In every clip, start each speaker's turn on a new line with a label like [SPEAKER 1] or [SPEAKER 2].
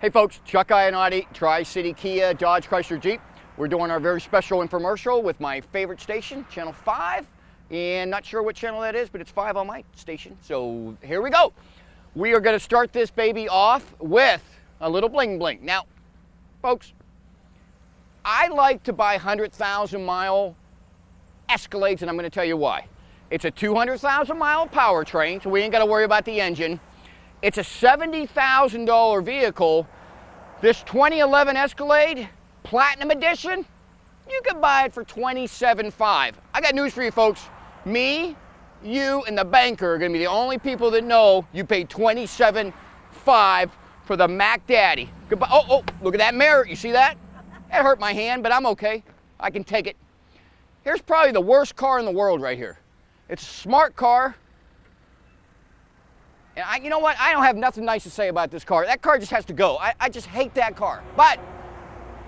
[SPEAKER 1] Hey folks, Chuck Ionati, Tricity Kia, Dodge Chrysler Jeep. We're doing our very special infomercial with my favorite station, Channel 5. And not sure what channel that is, but it's 5 on my station. So here we go. We are gonna start this baby off with a little bling bling. Now, folks, I like to buy 100,000 mile Escalades, and I'm gonna tell you why. It's a 200,000 mile powertrain, so we ain't gotta worry about the engine. It's a $70,000 vehicle. This 2011 Escalade, Platinum Edition, you can buy it for $27,500. I got news for you folks. Me, you, and the banker are gonna be the only people that know you paid $27,500 for the Mac Daddy. Goodbye. Oh, look at that mirror, you see that? That hurt my hand, but I'm okay. I can take it. Here's probably the worst car in the world right here. It's a smart car. And you know what? I don't have nothing nice to say about this car. That car just has to go. I just hate that car. But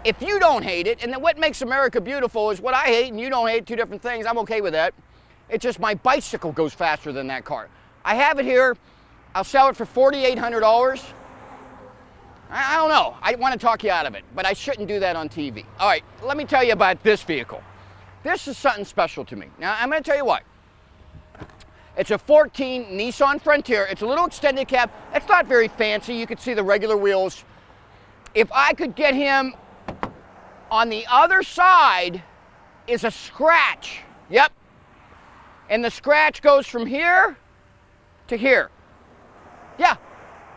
[SPEAKER 1] if you don't hate it, and then what makes America beautiful is what I hate and you don't hate, two different things. I'm okay with that. It's just my bicycle goes faster than that car. I have it here. I'll sell it for $4,800. I don't know. I want to talk you out of it, but I shouldn't do that on TV. All right, let me tell you about this vehicle. This is something special to me. Now, I'm going to tell you why. It's a 14 Nissan Frontier. It's a little extended cab. It's not very fancy. You can see the regular wheels. If I could get him on the other side is a scratch. Yep. And the scratch goes from here to here. Yeah.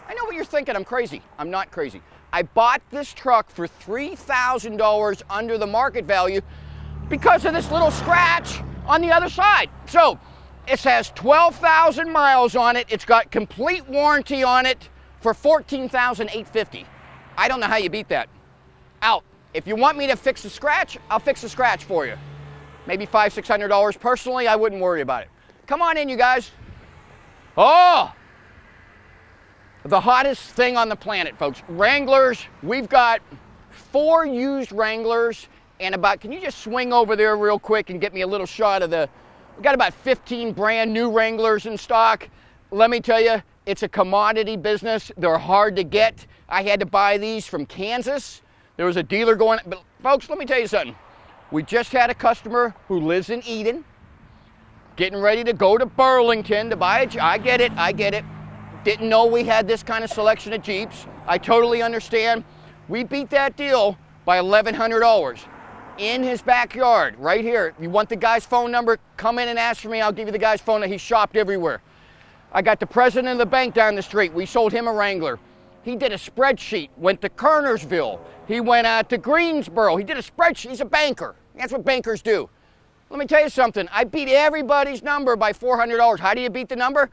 [SPEAKER 1] I know what you're thinking. I'm crazy. I'm not crazy. I bought this truck for $3,000 under the market value because of this little scratch on the other side. So, it has 12,000 miles on it. It's got complete warranty on it for $14,850. I don't know how you beat that. Out. If you want me to fix the scratch, I'll fix the scratch for you. Maybe $500, $600 personally, I wouldn't worry about it. Come on in, you guys. Oh! The hottest thing on the planet, folks. Wranglers. We've got 4 used Wranglers and about, can you just swing over there real quick and get me a little shot of the, we've got about 15 brand new Wranglers in stock. Let me tell you, it's a commodity business. They're hard to get. I had to buy these from Kansas. There was a dealer going, but folks, let me tell you something. We just had a customer who lives in Eden, getting ready to go to Burlington to buy a Jeep. I get it. Didn't know we had this kind of selection of Jeeps. I totally understand. We beat that deal by $1,100. In his backyard, right here. If you want the guy's phone number, come in and ask for me. I'll give you the guy's phone number. He's shopped everywhere. I got the president of the bank down the street. We sold him a Wrangler. He did a spreadsheet, went to Kernersville. He went out to Greensboro. He did a spreadsheet. He's a banker. That's what bankers do. Let me tell you something. I beat everybody's number by $400. How do you beat the number?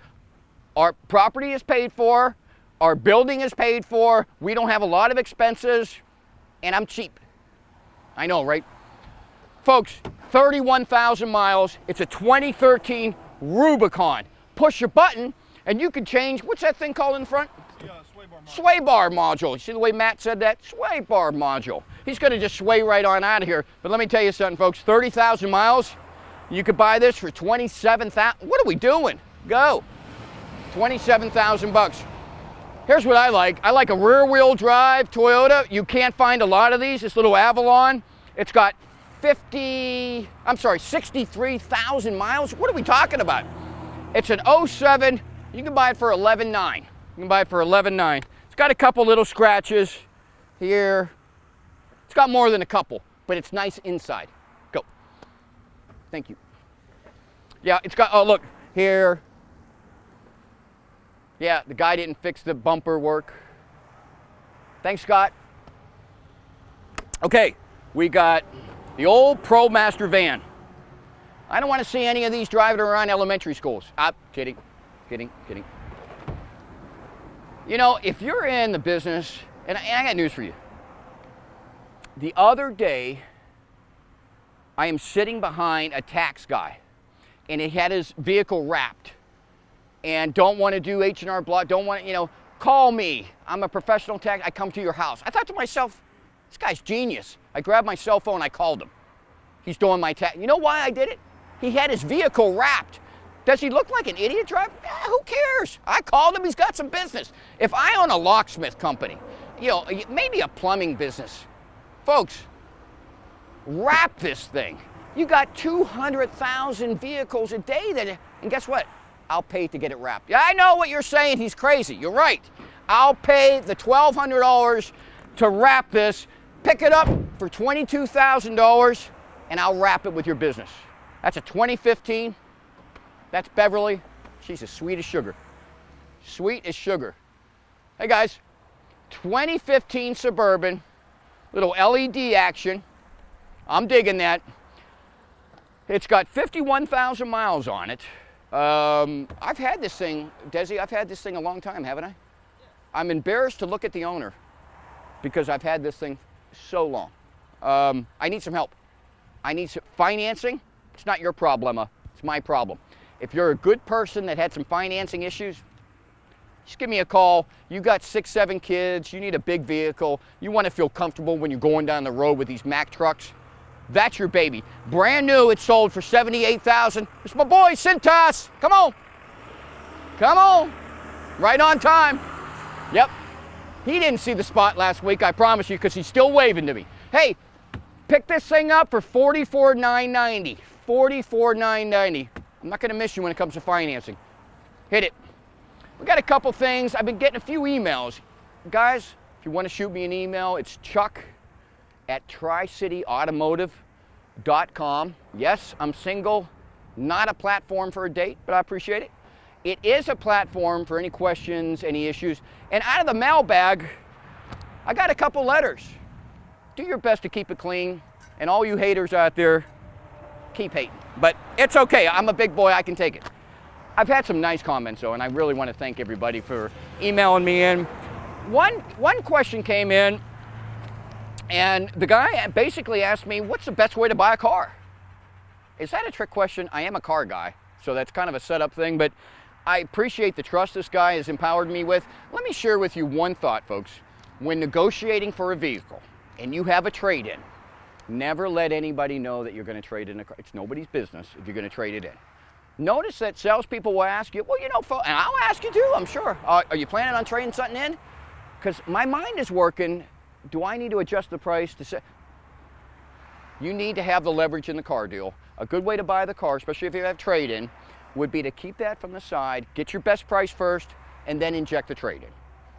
[SPEAKER 1] Our property is paid for. Our building is paid for. We don't have a lot of expenses. And I'm cheap. I know, right? Folks, 31,000 miles. It's a 2013 Rubicon. Push your button, and you can change, what's that thing called in front? Sway bar module. You see the way Matt said that? Sway bar module. He's going to just sway right on out of here. But let me tell you something, folks. 30,000 miles. You could buy this for $27,000. What are we doing? Go. $27,000 bucks. Here's what I like. I like a rear-wheel drive Toyota. You can't find a lot of these. This little Avalon. It's got 63,000 miles. What are we talking about? It's an 07. You can buy it for $11,900. You can buy it for $11,900. It's got a couple little scratches here. It's got more than a couple, but it's nice inside. Go. Thank you. Yeah, it's got, oh, look, here. Yeah, the guy didn't fix the bumper work. Thanks, Scott. Okay, we got the old ProMaster van. I don't want to see any of these driving around elementary schools. Kidding. You know, if you're in the business, and I got news for you. The other day, I am sitting behind a tax guy, and he had his vehicle wrapped. And don't want to do H&R Block, don't want to, you know, call me. I'm a professional tax, I come to your house. I thought to myself, this guy's genius. I grabbed my cell phone, I called him. He's doing my tax. You know why I did it? He had his vehicle wrapped. Does he look like an idiot driving? Who cares? I called him, he's got some business. If I own a locksmith company, you know, maybe a plumbing business. Folks, wrap this thing. You got 200,000 vehicles a day that, and guess what? I'll pay to get it wrapped. Yeah, I know what you're saying. He's crazy. You're right. I'll pay the $1,200 to wrap this, pick it up for $22,000, and I'll wrap it with your business. That's a 2015. That's Beverly. She's as sweet as sugar. Sweet as sugar. Hey guys, 2015 Suburban, little LED action. I'm digging that. It's got 51,000 miles on it. I've had this thing, Desi, I've had this thing a long time, haven't I? I'm embarrassed to look at the owner because I've had this thing so long. I need some help. I need some financing. It's not your problem, it's my problem. If you're a good person that had some financing issues, just give me a call. You got 6, 7 kids, you need a big vehicle, you want to feel comfortable when you're going down the road with these Mack trucks. That's your baby. Brand new, it sold for $78,000. It's my boy, Cintas. Come on. Come on. Right on time. Yep. He didn't see the spot last week, I promise you, because he's still waving to me. Hey, pick this thing up for $44,990. $44,990. I'm not going to miss you when it comes to financing. Hit it. We got a couple things. I've been getting a few emails. Guys, if you want to shoot me an email, it's chuck@tricityautomotive.com. Yes, I'm single. Not a platform for a date, but I appreciate it. It is a platform for any questions, any issues. And out of the mailbag, I got a couple letters. Do your best to keep it clean. And all you haters out there, keep hating. But it's okay. I'm a big boy. I can take it. I've had some nice comments, though, and I really want to thank everybody for emailing me in. One question came in, and the guy basically asked me, what's the best way to buy a car? Is that a trick question? I am a car guy, so that's kind of a setup thing, but I appreciate the trust this guy has empowered me with. Let me share with you one thought, folks. When negotiating for a vehicle and you have a trade-in, never let anybody know that you're going to trade in a car. It's nobody's business if you're going to trade it in. Notice that salespeople will ask you, well, you know, and I'll ask you too, I'm sure. Are you planning on trading something in? Because my mind is working. Do I need to adjust the price to say? You need to have the leverage in the car deal. A good way to buy the car, especially if you have trade-in, would be to keep that from the side, get your best price first, and then inject the trade-in.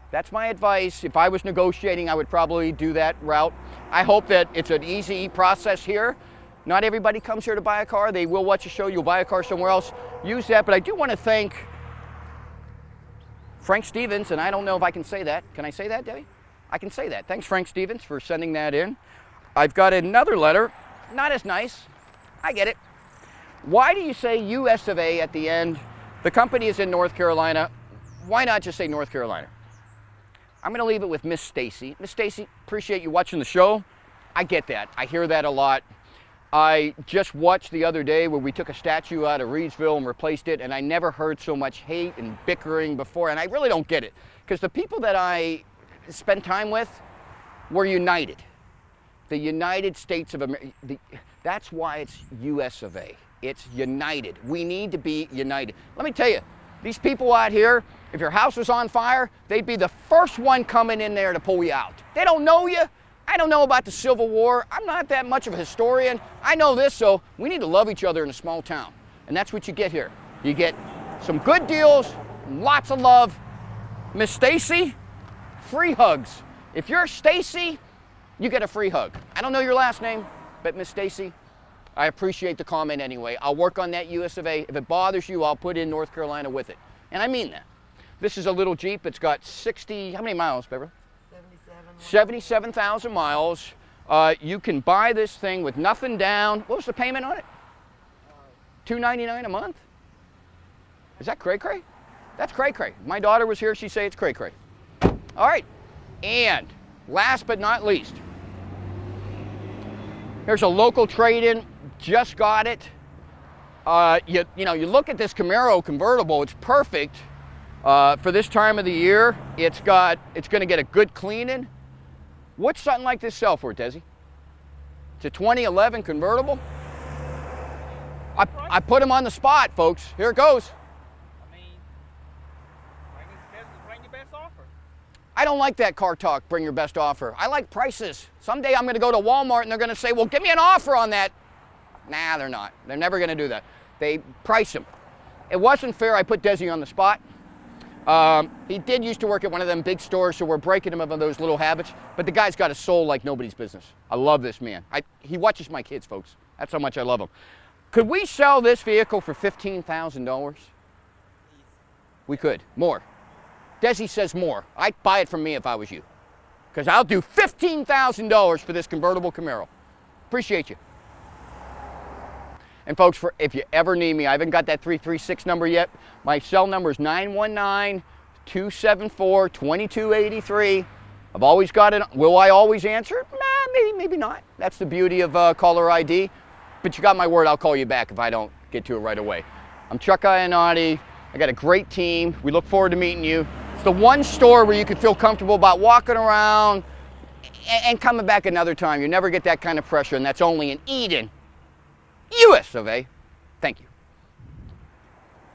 [SPEAKER 1] That's my advice. If I was negotiating, I would probably do that route. I hope that it's an easy process here. Not everybody comes here to buy a car. They will watch a show. You'll buy a car somewhere else. Use that. But I do want to thank Frank Stevens, and I don't know if I can say that. Can I say that, Debbie? I can say that. Thanks, Frank Stevens, for sending that in. I've got another letter. Not as nice. I get it. Why do you say US of A at the end? The company is in North Carolina. Why not just say North Carolina? I'm going to leave it with Miss Stacy. Miss Stacy, appreciate you watching the show. I get that. I hear that a lot. I just watched the other day where we took a statue out of Reedsville and replaced it, and I never heard so much hate and bickering before, and I really don't get it. Because the people that I spend time with were united. The United States of America. That's why it's US of A. It's united. We need to be united. Let me tell you, these people out here, if your house was on fire, they'd be the first one coming in there to pull you out. They don't know you. I don't know about the Civil War. I'm not that much of a historian. I know this, so we need to love each other in a small town. And that's what you get here. You get some good deals, lots of love. Miss Stacy, free hugs. If you're Stacy, you get a free hug. I don't know your last name, but Miss Stacy, I appreciate the comment anyway. I'll work on that US of A. If it bothers you, I'll put in North Carolina with it. And I mean that. This is a little Jeep. It's got 60, how many miles, Beverly? 77,000 miles. You can buy this thing with nothing down. What was the payment on it? $299 a month? Is that cray-cray? That's cray-cray. My daughter was here. She'd say it's cray-cray. All right. And last but not least, here's a local trade-in. Just got it. You look at this Camaro convertible. It's perfect for this time of the year. It's going to get a good cleaning. What's something like this sell for, Desi? It's a 2011 convertible. I put him on the spot, folks. Here it goes.
[SPEAKER 2] I mean, bring your best offer.
[SPEAKER 1] I don't like that car talk, bring your best offer. I like prices. Someday I'm going to go to Walmart and they're going to say, well, give me an offer on that. Nah, they're not. They're never going to do that. They price them. It wasn't fair. I put Desi on the spot. He did used to work at one of them big stores, so we're breaking him of those little habits. But the guy's got a soul like nobody's business. I love this man. He watches my kids, folks. That's how much I love him. Could we sell this vehicle for $15,000? We could. More. Desi says more. I'd buy it from me if I was you. Because I'll do $15,000 for this convertible Camaro. Appreciate you. And folks, if you ever need me, I haven't got that 336 number yet. My cell number is 919-274-2283. I've always got it. Will I always answer? Nah, maybe not. That's the beauty of caller ID. But you got my word, I'll call you back if I don't get to it right away. I'm Chuck Ionati. I got a great team. We look forward to meeting you. It's the one store where you can feel comfortable about walking around and coming back another time. You never get that kind of pressure, and that's only in Eden, US of A. Thank you.